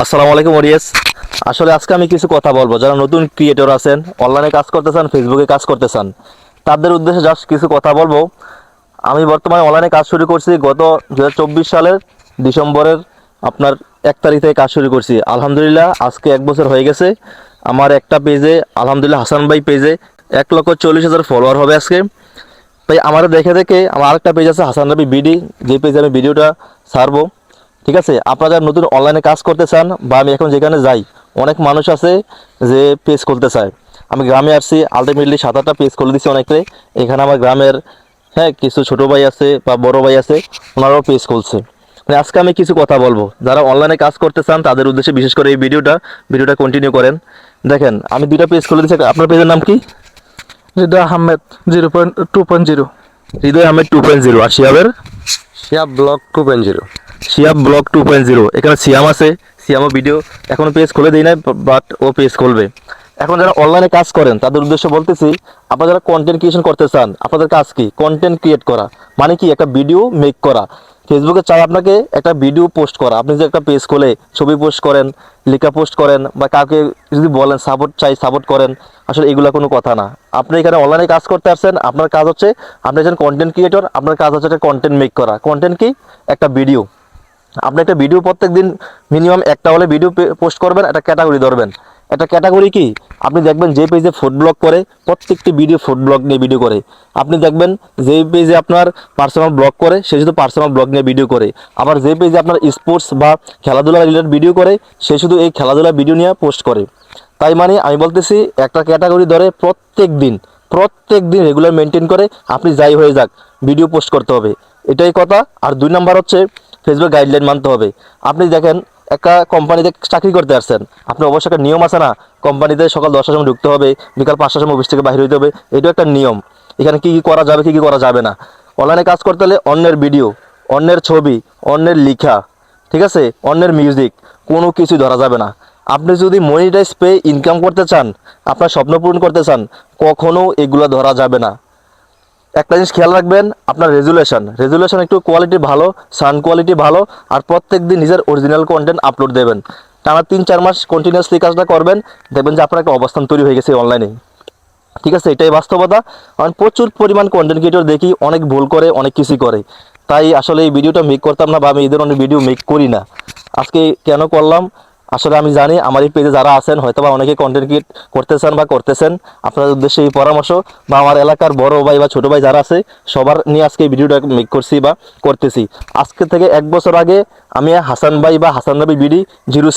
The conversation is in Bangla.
আসসালামু আলাইকুম ওরিয়াস। আসলে আজকে আমি কিছু কথা বলবো যারা নতুন ক্রিয়েটর আছেন, অনলাইনে কাজ করতেছেন, ফেসবুকে কাজ করতেছেন, তাদের উদ্দেশ্যে জাস্ট কিছু কথা বলবো। আমি বর্তমানে অনলাইনে কাজ শুরু করছি গত 2024 সালের ডিসেম্বরের আপনার 1 তারিখ থেকে কাজ শুরু করছি। আলহামদুলিল্লাহ আজকে 1 বছর হয়ে গেছে। আমার একটা পেজে আলহামদুলিল্লাহ হাসান ভাই পেজে 1,40,000 ফলোয়ার হবে আজকে। ভাই আমার দেখে দেখে আমার আরেকটা পেজ আছে হাসান রাবি বিডি, যে পেজে আমি ভিডিওটা ছাড়বো। ঠিক আছে, আপনারা যারা নতুন অনলাইনে কাজ করতে চান বা আমি এখন যেখানে যাই, অনেক মানুষ আছে যে পেজ খুলতে চায়। আমি গ্রামে আসছি, আলটিমেটলি 7-8টা পেজ খুলে দিচ্ছি অনেকে। এখানে আমার গ্রামের হ্যাঁ কিছু ছোট ভাই আছে বা বড় ভাই আছে, ওনারাও পেজ খুলছে। মানে আজকে আমি কিছু কথা বলবো যারা অনলাইনে কাজ করতে চান তাদের উদ্দেশ্যে, বিশেষ করে এই ভিডিওটা কন্টিনিউ করেন। দেখেন আমি 2টা পেজ খুলে দিচ্ছি। আপনার পেজের নাম কি? হৃদয় আহমেদ 0.2.0। হৃদয় আহমেদ 2.0। আর শিয়াবের? শিয়াব ব্লগ 2.0। শিয়াব ব্লগ 2.0। এখানে সিয়াম আছে, সিয়ামও ভিডিও এখনো পেজ খুলে দিই নাই, বাট ও পেজ খুলবে। এখন যারা অনলাইনে কাজ করেন তাদের উদ্দেশ্যে বলতেছি, আপনারা যারা কন্টেন্ট ক্রিয়েশন করতে চান, আপনাদের কাজ কি? কন্টেন্ট ক্রিয়েট করা মানে কি? একটা ভিডিও মেক করা। ফেসবুকে চাই আপনাকে একটা ভিডিও পোস্ট করা। আপনি যে একটা পেজ খুলে ছবি পোস্ট করেন, লেখা পোস্ট করেন, বা কাউকে যদি বলেন সাপোর্ট চাই সাপোর্ট করেন, আসলে এগুলো কোনো কথা না। আপনি এখানে অনলাইনে কাজ করতে আসছেন, আপনার কাজ হচ্ছে, আপনি একজন কন্টেন্ট ক্রিয়েটর, আপনার কাজ হচ্ছে একটা কন্টেন্ট মেক করা। কন্টেন্ট কি? একটা ভিডিও। আপনি একটা ভিডিও প্রত্যেক দিন মিনিমাম একটা হলে ভিডিও পোস্ট করবেন, একটা ক্যাটাগরি ধরবেন। একটা ক্যাটাগরি কি? আপনি দেখবেন যে পেজে ফুড ব্লগ করে, প্রত্যেকটি ভিডিও ফুড ব্লগ নিয়ে ভিডিও করে। আপনি দেখবেন যে পেজে আপনার পার্সোনাল ব্লগ করে, সে শুধু পার্সোনাল ব্লগ নিয়ে ভিডিও করে। আবার যে পেজে আপনার স্পোর্টস বা খেলাধুলা রিলেটেড ভিডিও করে, সে শুধু এই খেলাধুলা ভিডিও নিয়ে পোস্ট করে। তাই মানে আমি বলতেছি, একটা ক্যাটাগরি ধরে প্রত্যেক দিন রেগুলার মেনটেন করে আপনি যাই হয়ে যাক ভিডিও পোস্ট করতে হবে, এটাই কথা। আর 2 নাম্বার হচ্ছে ফেসবুক গাইডলাইন মানতে হবে। আপনি দেখেন একটা কোম্পানিতে চাকরি করতে আসছেন, আপনি অবশ্যই একটা নিয়ম আছে না? কোম্পানিতে সকাল 10টার সময় ঢুকতে হবে, বিকাল 5টার সময় অফিস থেকে বাইরে হইতে হবে, এটাও একটা নিয়ম। এখানে কী কী করা যাবে, কী কী করা যাবে না। অনলাইনে কাজ করতে হলে অন্যের ভিডিও, অন্যের ছবি, অন্যের লেখা, ঠিক আছে, অন্যের মিউজিক, কোনো কিছুই ধরা যাবে না। আপনি যদি মনিটাইজ পেয়ে ইনকাম করতে চান, আপনার স্বপ্ন পূরণ করতে চান, কখনো এগুলো ধরা যাবে না। একটা জিনিস খেয়াল রাখবেন, আপনার রেজুলেশন একটু কোয়ালিটি ভালো, সাউন্ড কোয়ালিটি ভালো, আর প্রত্যেক দিন নিজের অরিজিনাল কন্টেন্ট আপলোড দেবেন। টানা 3-4 মাস কন্টিনিউয়াসলি কাজটা করবেন, দেখবেন যে আপনার একটা অবস্থান তৈরি হয়ে গেছে অনলাইনে। ঠিক আছে, এটাই বাস্তবতা। কারণ প্রচুর পরিমাণ কন্টেন্ট ক্রিয়েটর দেখি অনেক ভুল করে, অনেক কিছু করে। তাই আসলে এই ভিডিওটা মেক করতাম না, বা আমি এই ধরনের ভিডিও মেক করি না। আজকে কেন করলাম? আসলে আমি জানি আমার এই পেজে যারা আছেন হয়তো বা অনেকে কন্টেন্ট ক্রিয়েট করতেছেন বা করতেছেন, আপনাদের উদ্দেশ্যে এই পরামর্শ, বা আমার এলাকার বড় ভাই বা ছোট ভাই যারা আছে সবার নিয়ে আজকে এই ভিডিওটা মেক করছি বা করতেছি। আজকে থেকে 1 বছর আগে আমি হাসান ভাই বা হাসান রাবি বিডি 0 ছিলাম।